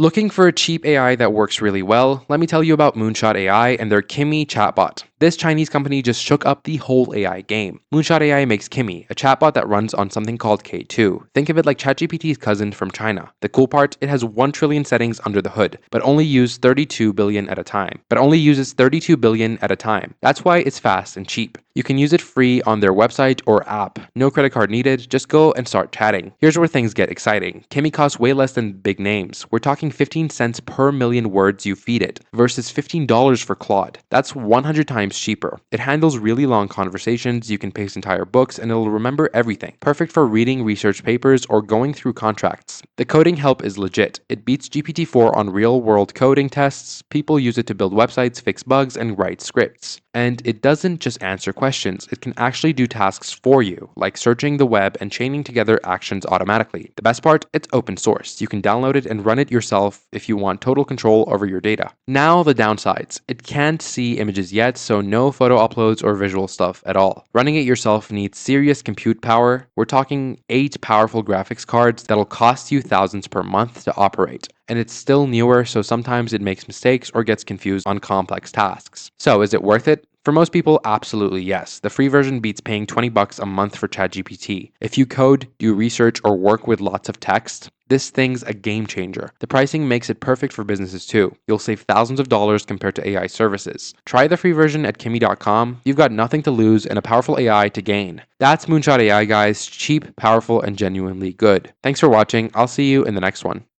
Looking for a cheap AI that works really well? Let me tell you about Moonshot AI and their Kimi chatbot. This Chinese company just shook up the whole AI game. Moonshot AI makes Kimi, a chatbot that runs on something called K2. Think of it like ChatGPT's cousin from China. The cool part, it has 1 trillion settings under the hood, but only uses 32 billion at a time. That's why it's fast and cheap. You can use it free on their website or app. No credit card needed, just go and start chatting. Here's where things get exciting. Kimi costs way less than big names. We're talking 15 cents per million words you feed it, versus $15 for Claude. That's 100 times cheaper. It handles really long conversations, you can paste entire books, and it'll remember everything. Perfect for reading research papers or going through contracts. The coding help is legit. It beats GPT-4 on real-world coding tests. People use it to build websites, fix bugs, and write scripts. And it doesn't just answer questions, it can actually do tasks for you, like searching the web and chaining together actions automatically. The best part, it's open source. You can download it and run it yourself if you want total control over your data. Now the downsides. It can't see images yet, so no photo uploads or visual stuff at all. Running it yourself needs serious compute power. We're talking 8 powerful graphics cards that'll cost you thousands per month to operate. And it's still newer, so sometimes it makes mistakes or gets confused on complex tasks. So is it worth it? For most people, absolutely yes. The free version beats paying $20 a month for ChatGPT. If you code, do research, or work with lots of text, this thing's a game changer. The pricing makes it perfect for businesses too. You'll save thousands of dollars compared to AI services. Try the free version at kimi.com. You've got nothing to lose and a powerful AI to gain. That's Moonshot AI, guys. Cheap, powerful, and genuinely good. Thanks for watching. I'll see you in the next one.